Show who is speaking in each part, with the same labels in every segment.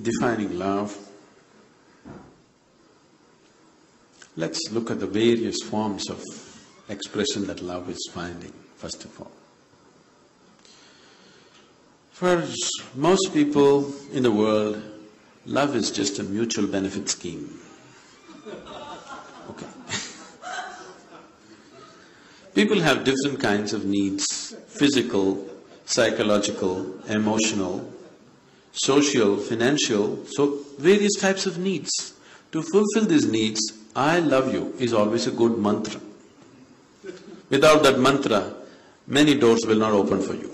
Speaker 1: defining love, let's look at the various forms of expression that love is finding, first of all. For most people in the world, love is just a mutual benefit scheme. Okay. People have different kinds of needs, physical, psychological, emotional, social, financial, so various types of needs. To fulfill these needs, I love you is always a good mantra. Without that mantra, many doors will not open for you.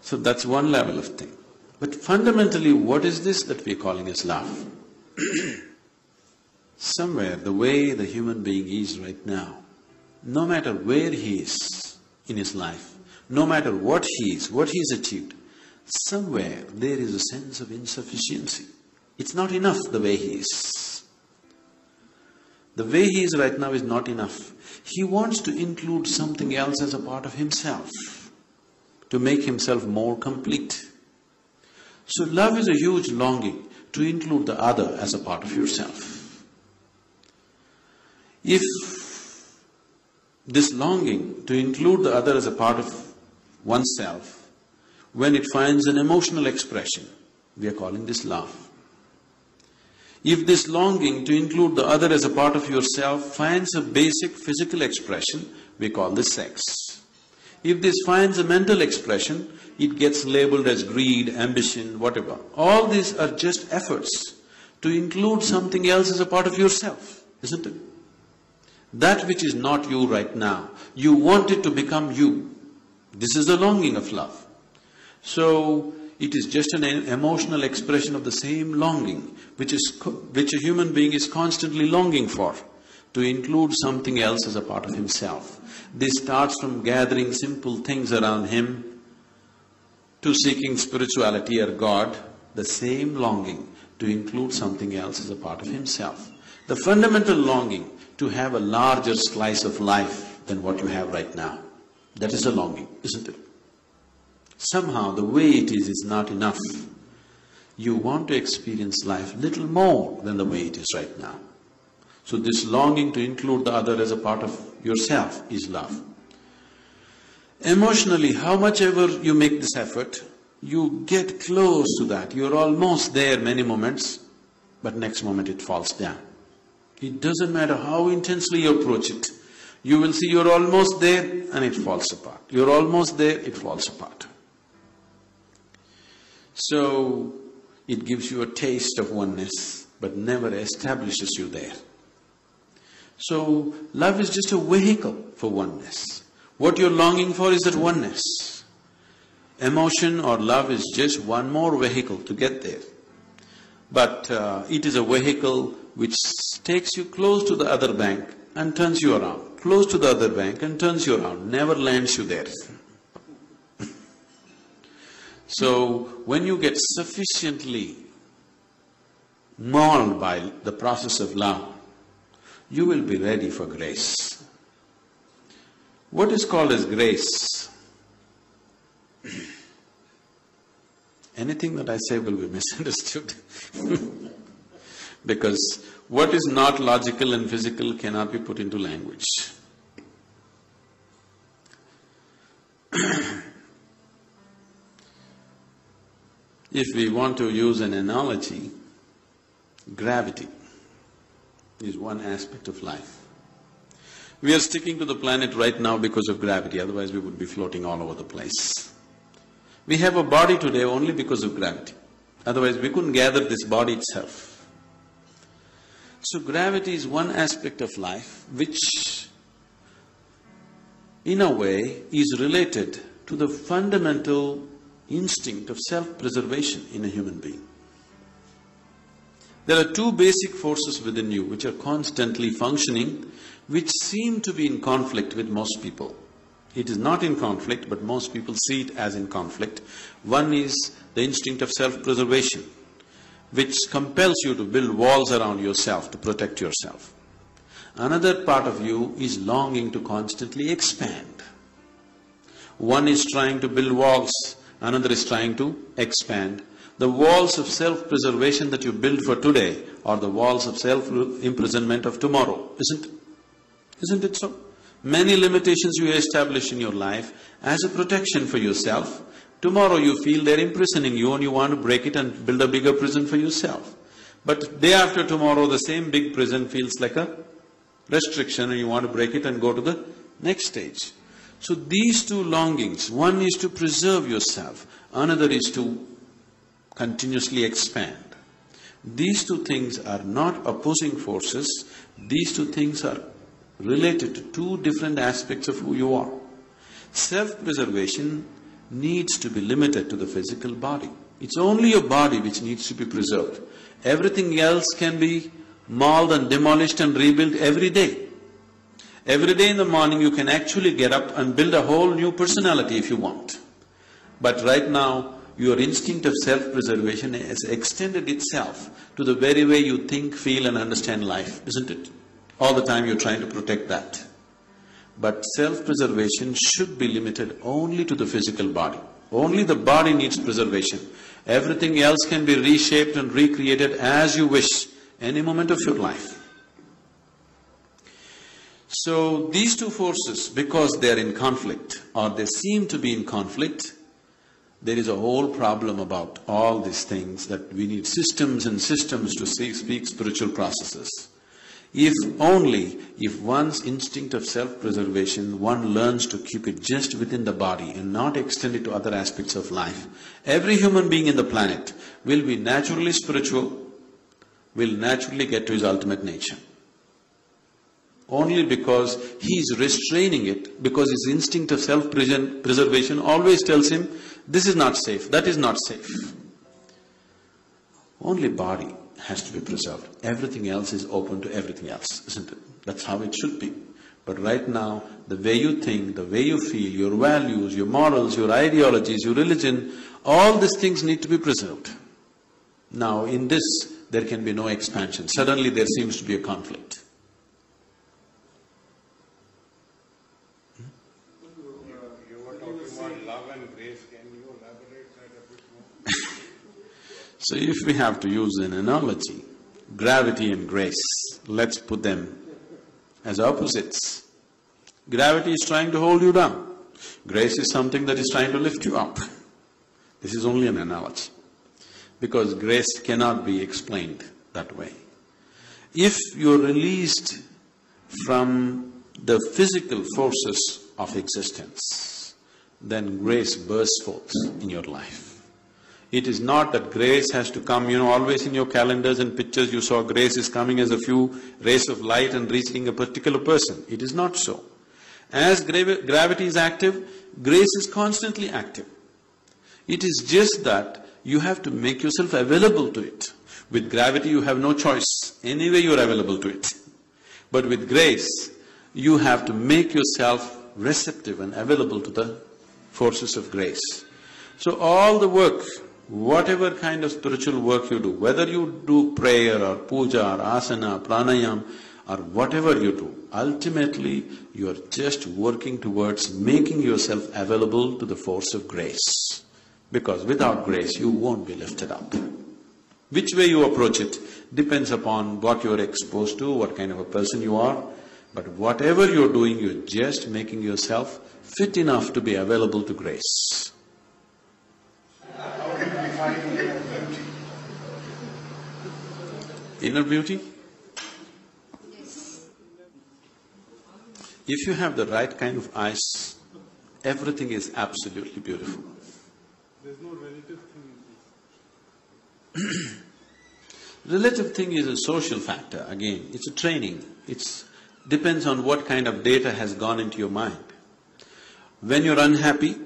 Speaker 1: So that's one level of thing. But fundamentally, what is this that we're calling as love? Somewhere, the way the human being is right now, no matter where he is in his life, no matter what he is, what he's achieved, somewhere there is a sense of insufficiency. It's not enough the way he is. The way he is right now is not enough. He wants to include something else as a part of himself, to make himself more complete. So love is a huge longing to include the other as a part of yourself. If this longing to include the other as a part of oneself, when it finds an emotional expression, we are calling this love. If this longing to include the other as a part of yourself finds a basic physical expression, we call this sex. If this finds a mental expression, it gets labeled as greed, ambition, whatever. All these are just efforts to include something else as a part of yourself, isn't it? That which is not you right now, you want it to become you. This is the longing of love. So, it is just an emotional expression of the same longing which a human being is constantly longing for, to include something else as a part of himself. This starts from gathering simple things around him to seeking spirituality or God, the same longing to include something else as a part of himself. The fundamental longing to have a larger slice of life than what you have right now. That is a longing, isn't it? Somehow the way it is not enough. You want to experience life little more than the way it is right now. So this longing to include the other as a part of yourself is love. Emotionally, how much ever you make this effort, you get close to that. You're almost there many moments, but next moment it falls down. It doesn't matter how intensely you approach it. You will see you're almost there and it falls apart. You're almost there, it falls apart. So, it gives you a taste of oneness, but never establishes you there. So, love is just a vehicle for oneness. What you're longing for is that oneness. Emotion or love is just one more vehicle to get there. But it is a vehicle which takes you close to the other bank and turns you around, close to the other bank and turns you around, never lands you there. So, when you get sufficiently mauled by the process of love, you will be ready for grace. What is called as grace? Anything that I say will be misunderstood. Because what is not logical and physical cannot be put into language. If we want to use an analogy, gravity is one aspect of life. We are sticking to the planet right now because of gravity, otherwise we would be floating all over the place. We have a body today only because of gravity, otherwise we couldn't gather this body itself. So gravity is one aspect of life which, in a way, is related to the fundamental instinct of self-preservation in a human being. There are two basic forces within you which are constantly functioning, which seem to be in conflict with most people. It is not in conflict, but most people see it as in conflict. One is the instinct of self-preservation, which compels you to build walls around yourself to protect yourself. Another part of you is longing to constantly expand. One is trying to build walls, another is trying to expand. The walls of self-preservation that you build for today are the walls of self-imprisonment of tomorrow, isn't it? Isn't it so? Many limitations you establish in your life as a protection for yourself. Tomorrow you feel they're imprisoning you and you want to break it and build a bigger prison for yourself. But day after tomorrow, the same big prison feels like a restriction and you want to break it and go to the next stage. So these two longings, one is to preserve yourself, another is to continuously expand. These two things are not opposing forces, these two things are related to two different aspects of who you are. Self-preservation needs to be limited to the physical body. It's only your body which needs to be preserved. Everything else can be mauled and demolished and rebuilt every day. Every day in the morning you can actually get up and build a whole new personality if you want. But right now, your instinct of self-preservation has extended itself to the very way you think, feel and understand life, isn't it? All the time you're trying to protect that. But self-preservation should be limited only to the physical body. Only the body needs preservation. Everything else can be reshaped and recreated as you wish, any moment of your life. So these two forces, because they are in conflict or they seem to be in conflict, there is a whole problem about all these things that we need systems and systems to speak spiritual processes. If one's instinct of self-preservation, one learns to keep it just within the body and not extend it to other aspects of life, every human being in the planet will be naturally spiritual, will naturally get to his ultimate nature. Only because he is restraining it, because his instinct of self-preservation always tells him, this is not safe, that is not safe. Only body has to be preserved. Everything else is open to everything else, isn't it? That's how it should be. But right now, the way you think, the way you feel, your values, your morals, your ideologies, your religion, all these things need to be preserved. Now, in this, there can be no expansion. Suddenly there seems to be a conflict.
Speaker 2: You were talking about love and grace. Can you elaborate that a bit more?
Speaker 1: So if we have to use an analogy, gravity and grace, let's put them as opposites. Gravity is trying to hold you down. Grace is something that is trying to lift you up. This is only an analogy, because grace cannot be explained that way. If you're released from the physical forces of existence, then grace bursts forth in your life. It is not that grace has to come, always in your calendars and pictures you saw grace is coming as a few rays of light and reaching a particular person. It is not so. As gravity is active, grace is constantly active. It is just that you have to make yourself available to it. With gravity you have no choice, anyway you are available to it. But with grace, you have to make yourself receptive and available to the forces of grace. So all the work, whatever kind of spiritual work you do, whether you do prayer or puja or asana, pranayam or whatever you do, ultimately you are just working towards making yourself available to the force of grace. Because without grace you won't be lifted up. Which way you approach it depends upon what you are exposed to, what kind of a person you are. But whatever you're doing, you're just making yourself fit enough to be available to grace. Inner beauty?
Speaker 3: Yes.
Speaker 1: If you have the right kind of eyes, everything is absolutely beautiful.
Speaker 2: There's no relative thing.
Speaker 1: Relative thing is a social factor, again, it's a training. It depends on what kind of data has gone into your mind. When you're unhappy,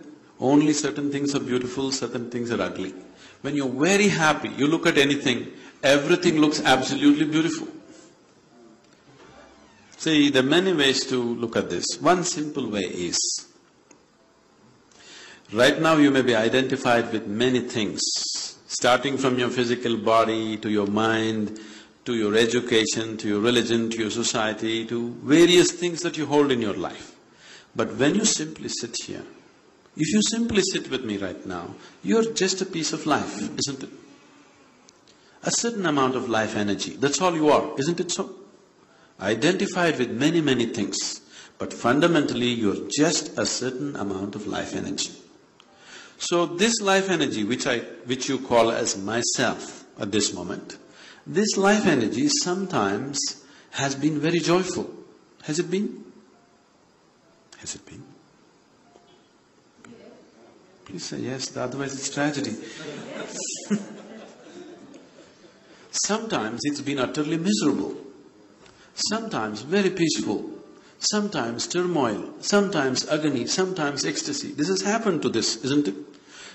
Speaker 1: only certain things are beautiful, certain things are ugly. When you're very happy, you look at anything, everything looks absolutely beautiful. See, there are many ways to look at this. One simple way is, right now you may be identified with many things, starting from your physical body, to your mind, to your education, to your religion, to your society, to various things that you hold in your life. But when you simply sit here, If you simply sit with me right now, you're just a piece of life, isn't it? A certain amount of life energy, that's all you are, isn't it so? Identified with many, many things, but fundamentally you're just a certain amount of life energy. So this life energy which you call as myself at this moment, this life energy sometimes has been very joyful. Has it been? Has it been? Please say yes, otherwise it's tragedy. Sometimes it's been utterly miserable, sometimes very peaceful, sometimes turmoil, sometimes agony, sometimes ecstasy. This has happened to this, isn't it?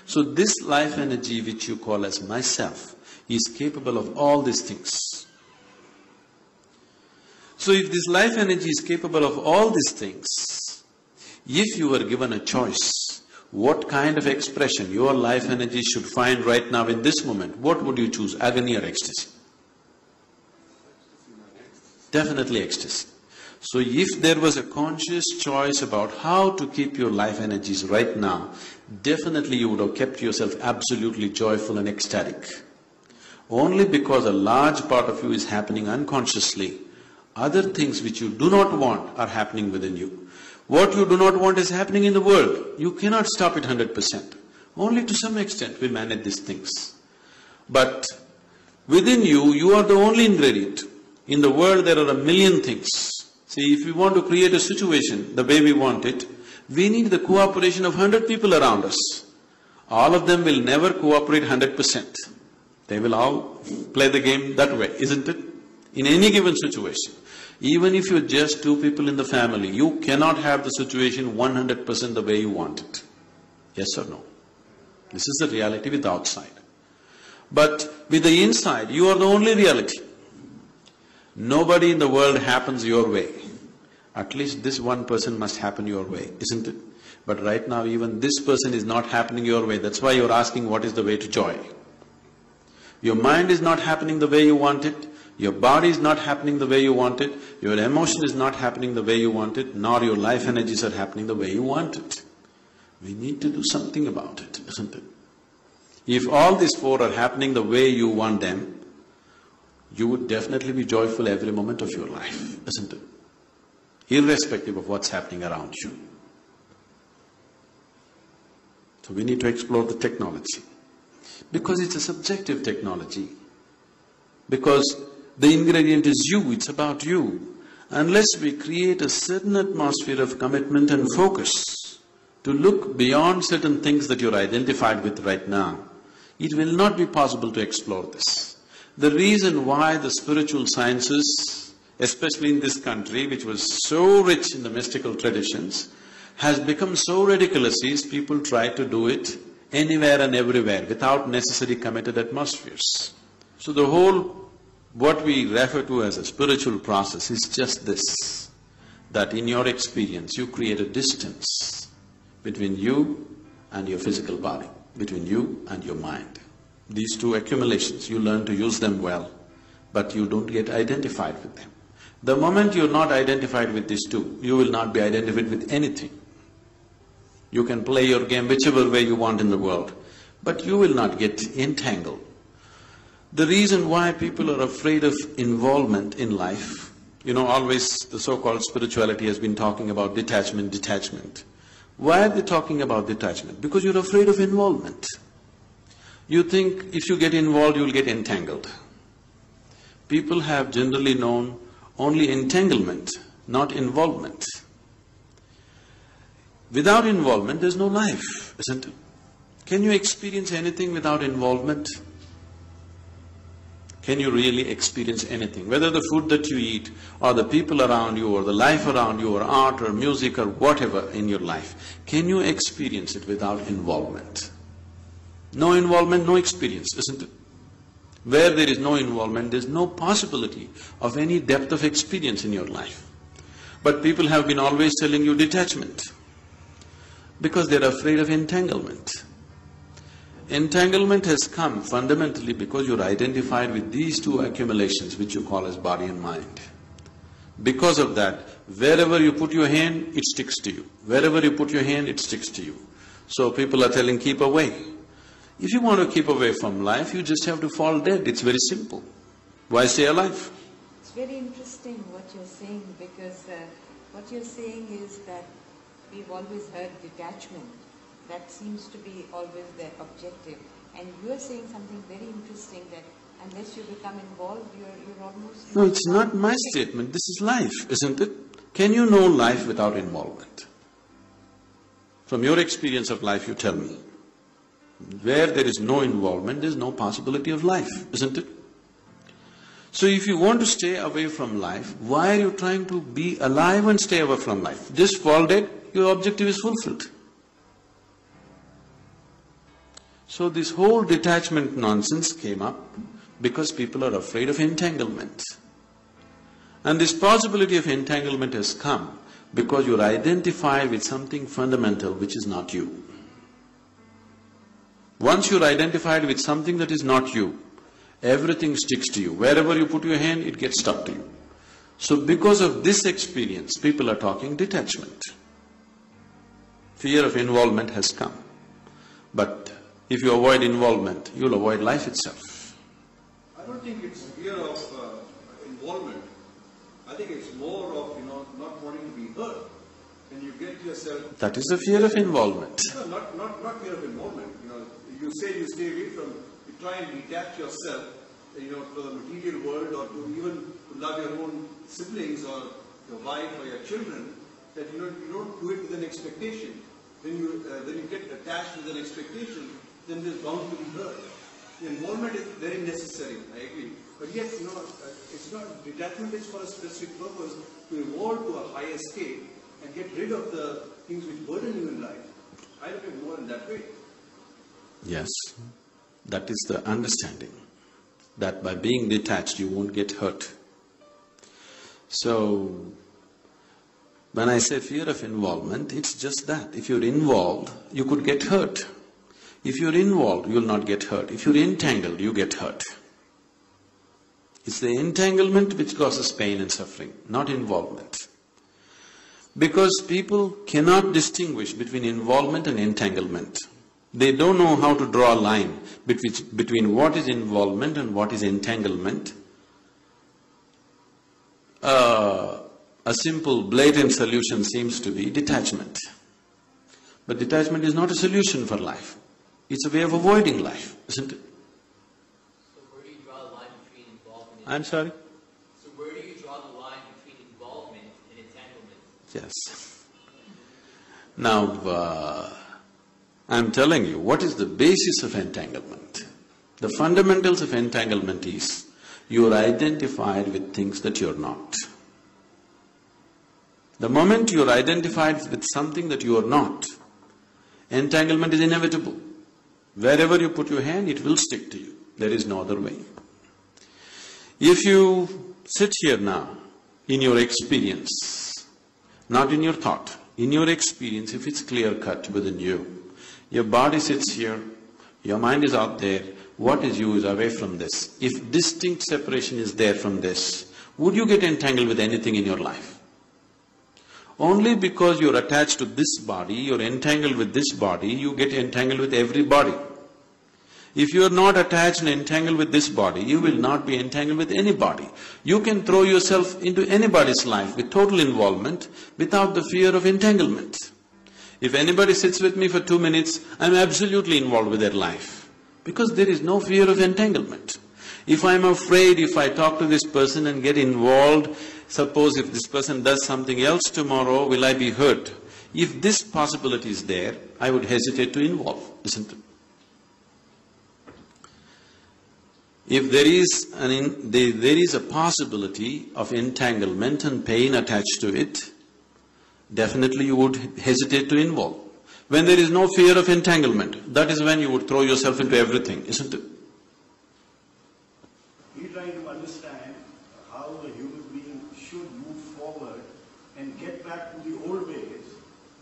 Speaker 1: So this life energy which you call as myself is capable of all these things. So if this life energy is capable of all these things, if you were given a choice, what kind of expression your life energy should find right now in this moment, what would you choose, agony or ecstasy? Definitely ecstasy. So if there was a conscious choice about how to keep your life energies right now, definitely you would have kept yourself absolutely joyful and ecstatic. Only because a large part of you is happening unconsciously, other things which you do not want are happening within you. What you do not want is happening in the world. You cannot stop it 100%. Only to some extent we manage these things. But within you, you are the only ingredient. In the world there are a million things. See, if we want to create a situation the way we want it, we need the cooperation of 100 people around us. All of them will never cooperate 100%. They will all play the game that way, isn't it? In any given situation. Even if you're just two people in the family, you cannot have the situation 100% the way you want it. Yes or no? This is the reality with the outside. But with the inside, you are the only reality. Nobody in the world happens your way. At least this one person must happen your way, isn't it? But right now even this person is not happening your way. That's why you're asking what is the way to joy. Your mind is not happening the way you want it. Your body is not happening the way you want it, your emotion is not happening the way you want it, nor your life energies are happening the way you want it. We need to do something about it, isn't it? If all these four are happening the way you want them, you would definitely be joyful every moment of your life, isn't it? Irrespective of what's happening around you. So we need to explore the technology. Because it's a subjective technology. Because the ingredient is you, it's about you. Unless we create a certain atmosphere of commitment and focus to look beyond certain things that you're identified with right now, it will not be possible to explore this. The reason why the spiritual sciences, especially in this country, which was so rich in the mystical traditions, has become so ridiculous is people try to do it anywhere and everywhere without necessary committed atmospheres. So the whole what we refer to as a spiritual process is just this, that in your experience you create a distance between you and your physical body, between you and your mind. These two accumulations, you learn to use them well, but you don't get identified with them. The moment you're not identified with these two, you will not be identified with anything. You can play your game whichever way you want in the world, but you will not get entangled. The reason why people are afraid of involvement in life, always the so-called spirituality has been talking about detachment, detachment. Why are they talking about detachment? Because you're afraid of involvement. You think if you get involved, you'll get entangled. People have generally known only entanglement, not involvement. Without involvement, there's no life, isn't it? Can you experience anything without involvement? Can you really experience anything? Whether the food that you eat, or the people around you, or the life around you, or art, or music, or whatever in your life, can you experience it without involvement? No involvement, no experience, isn't it? Where there is no involvement, there's no possibility of any depth of experience in your life. But people have been always telling you detachment, because they're afraid of entanglement. Entanglement has come fundamentally because you're identified with these two accumulations which you call as body and mind. Because of that, wherever you put your hand, it sticks to you. Wherever you put your hand, it sticks to you. So people are telling, keep away. If you want to keep away from life, you just have to fall dead, it's very simple. Why stay alive?
Speaker 3: It's very interesting what you're saying, because what you're saying is that we've always heard detachment. That seems to be always the objective. And you're saying something very interesting, that unless you become involved, you're almost…
Speaker 1: No, it's not my statement, this is life, isn't it? Can you know life without involvement? From your experience of life, you tell me. Where there is no involvement, there is no possibility of life, isn't it? So if you want to stay away from life, why are you trying to be alive and stay away from life? Just fall dead, your objective is fulfilled. So this whole detachment nonsense came up because people are afraid of entanglement. And this possibility of entanglement has come because you're identified with something fundamental which is not you. Once you're identified with something that is not you, everything sticks to you. Wherever you put your hand, it gets stuck to you. So because of this experience, people are talking detachment. Fear of involvement has come. But if you avoid involvement, you'll avoid life itself.
Speaker 4: I don't think it's fear of involvement. I think it's more of, not wanting to be hurt. When you get yourself…
Speaker 1: That is the fear of involvement.
Speaker 4: No, not fear of involvement. You say you stay away from… You try and detach yourself, to the material world, or to even to love your own siblings or your wife or your children, that you don't do it with an expectation. When you get attached with an expectation, then there's bound to be hurt. The involvement is very necessary, I agree. But yes, it's not… Detachment is for a specific purpose, to evolve to a higher state and get rid of the things which burden you in life. I look at it more in that way.
Speaker 1: Yes, that is the understanding, that by being detached you won't get hurt. So, when I say fear of involvement, it's just that. If you're involved, you could get hurt. If you're involved, you'll not get hurt. If you're entangled, you get hurt. It's the entanglement which causes pain and suffering, not involvement. Because people cannot distinguish between involvement and entanglement. They don't know how to draw a line between what is involvement and what is entanglement. A simple, blatant solution seems to be detachment. But detachment is not a solution for life. It's a way of avoiding life, isn't it?
Speaker 5: So where do you draw the line between involvement and…
Speaker 1: I'm sorry?
Speaker 5: So where do you draw the line between involvement and entanglement?
Speaker 1: Yes. Now, I'm telling you, what is the basis of entanglement? The fundamentals of entanglement is, you're identified with things that you're not. The moment you're identified with something that you are not, entanglement is inevitable. Wherever you put your hand, it will stick to you. There is no other way. If you sit here now, in your experience, not in your thought, in your experience, if it's clear-cut within you, your body sits here, your mind is out there, what is you is away from this. If distinct separation is there from this, would you get entangled with anything in your life? Only because you're attached to this body, you're entangled with this body, you get entangled with every body. If you're not attached and entangled with this body, you will not be entangled with any body. You can throw yourself into anybody's life with total involvement without the fear of entanglement. If anybody sits with me for 2 minutes, I'm absolutely involved with their life, because there is no fear of entanglement. If I'm afraid, if I talk to this person and get involved, suppose if this person does something else tomorrow, will I be hurt? If this possibility is there, I would hesitate to involve, isn't it? If there is a possibility of entanglement and pain attached to it, definitely you would hesitate to involve. When there is no fear of entanglement, that is when you would throw yourself into everything, isn't it?
Speaker 6: We're trying to understand how the human being should move forward and get back to the old ways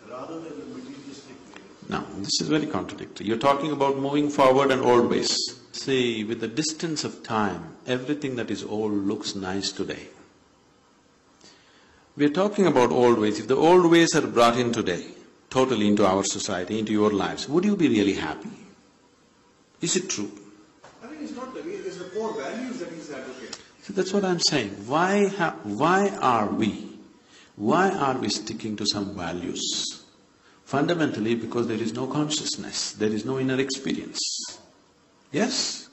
Speaker 6: rather than the materialistic ways.
Speaker 1: Now, this is very contradictory. You're talking about moving forward and old ways. See, with the distance of time, everything that is old looks nice today. We're talking about old ways. If the old ways are brought in today, totally into our society, into your lives, would you be really happy? Is it true?
Speaker 4: I mean, it's not the way, it's the core values that he's advocating.
Speaker 1: So that's what I'm saying. Why are we sticking to some values? Fundamentally because there is no consciousness, there is no inner experience. Yes?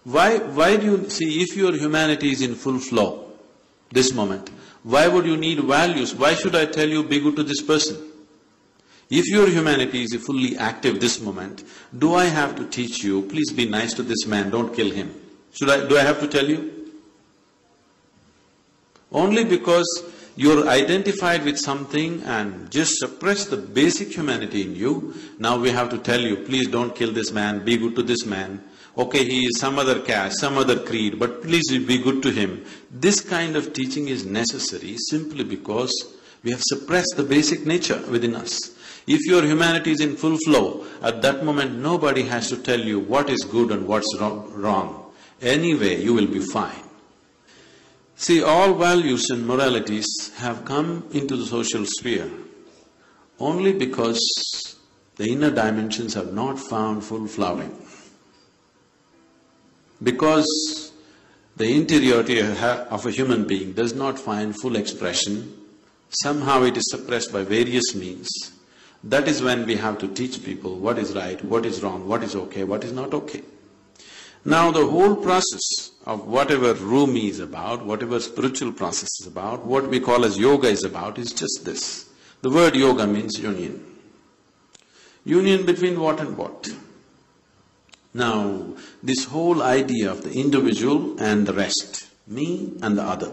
Speaker 1: Why do you… see, if your humanity is in full flow, this moment, why would you need values? Why should I tell you, be good to this person? If your humanity is fully active this moment, do I have to teach you, please be nice to this man, don't kill him? Do I have to tell you? Only because you're identified with something and just suppress the basic humanity in you, now we have to tell you, please don't kill this man, be good to this man. Okay, he is some other caste, some other creed, but please be good to him. This kind of teaching is necessary simply because we have suppressed the basic nature within us. If your humanity is in full flow, at that moment nobody has to tell you what is good and what's wrong. Anyway, you will be fine. See, all values and moralities have come into the social sphere only because the inner dimensions have not found full flowering. Because the interiority of a human being does not find full expression, somehow it is suppressed by various means. That is when we have to teach people what is right, what is wrong, what is okay, what is not okay. Now the whole process of whatever Rumi is about, whatever spiritual process is about, what we call as yoga is about, is just this. The word yoga means union. Union between what and what? Now, this whole idea of the individual and the rest, me and the other,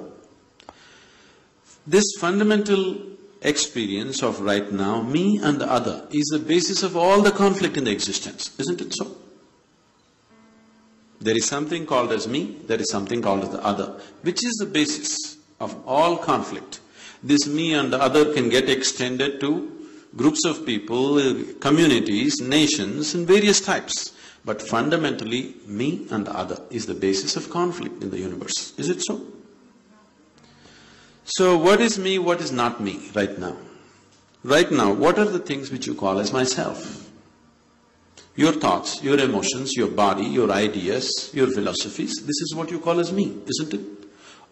Speaker 1: this fundamental experience of right now, me and the other, is the basis of all the conflict in the existence, isn't it so? There is something called as me, there is something called as the other, which is the basis of all conflict. This me and the other can get extended to groups of people, communities, nations, and various types. But fundamentally, me and the other is the basis of conflict in the universe. Is it so? So what is me, what is not me right now? Right now, what are the things which you call as myself? Your thoughts, your emotions, your body, your ideas, your philosophies, this is what you call as me, isn't it?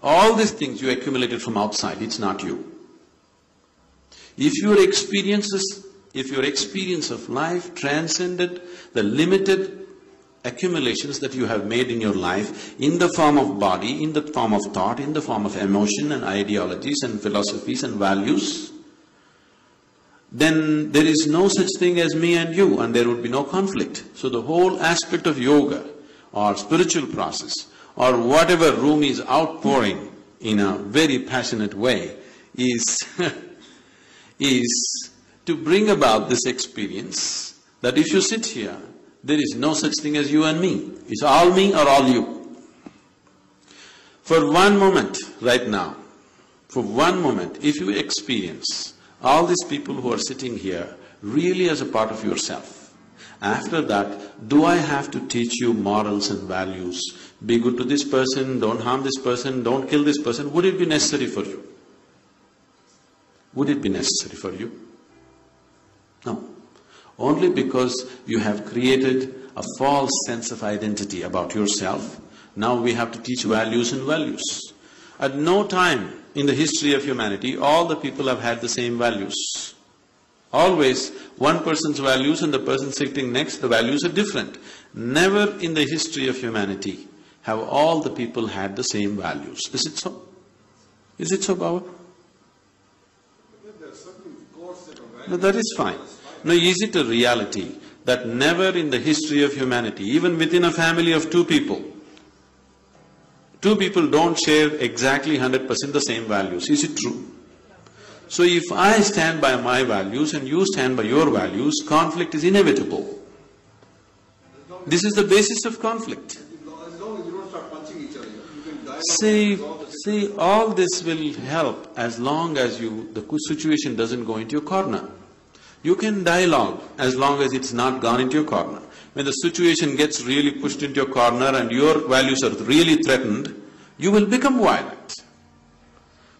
Speaker 1: All these things you accumulated from outside, it's not you. If your experience of life transcended the limited accumulations that you have made in your life in the form of body, in the form of thought, in the form of emotion and ideologies and philosophies and values, then there is no such thing as me and you, and there would be no conflict. So the whole aspect of yoga or spiritual process or whatever Rumi is outpouring in a very passionate way is is to bring about this experience that if you sit here, there is no such thing as you and me. It's all me or all you. For one moment right now, for one moment, if you experience all these people who are sitting here really as a part of yourself, after that, do I have to teach you morals and values? Be good to this person, don't harm this person, don't kill this person. Would it be necessary for you? Would it be necessary for you? No. Only because you have created a false sense of identity about yourself. Now we have to teach values and values. At no time in the history of humanity, all the people have had the same values. Always one person's values and the person sitting next, the values are different. Never in the history of humanity have all the people had the same values. Is it so? Is it so, Baba? No, that is fine. No, is it a reality that never in the history of humanity, even within a family of two people don't share exactly 100% the same values? Is it true? So if I stand by my values and you stand by your values, conflict is inevitable. This is the basis of conflict.
Speaker 4: As long as you don't start punching each other, you can dialogue.
Speaker 1: See, all this will help as long as the situation doesn't go into your corner. You can dialogue as long as it's not gone into your corner. When the situation gets really pushed into your corner and your values are really threatened, you will become violent.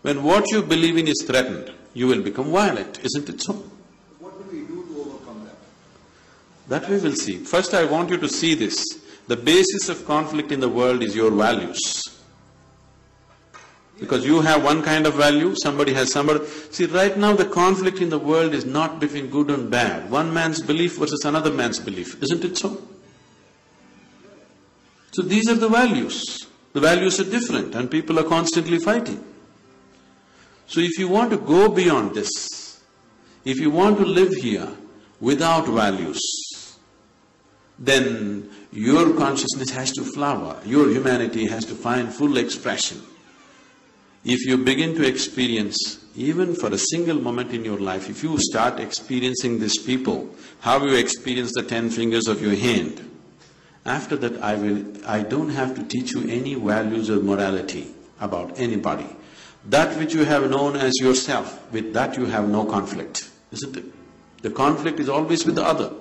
Speaker 1: When what you believe in is threatened, you will become violent, isn't it so? That way we'll see. First I want you to see this. The basis of conflict in the world is your values. Because you have one kind of value, somebody has somebody… See, right now the conflict in the world is not between good and bad. One man's belief versus another man's belief. Isn't it so? So these are the values. The values are different and people are constantly fighting. So if you want to go beyond this, if you want to live here without values, then your consciousness has to flower, your humanity has to find full expression. If you begin to experience, even for a single moment in your life, if you start experiencing these people, how you experience the 10 fingers of your hand, after that I don't have to teach you any values or morality about anybody. That which you have known as yourself, with that you have no conflict, isn't it? The conflict is always with the other.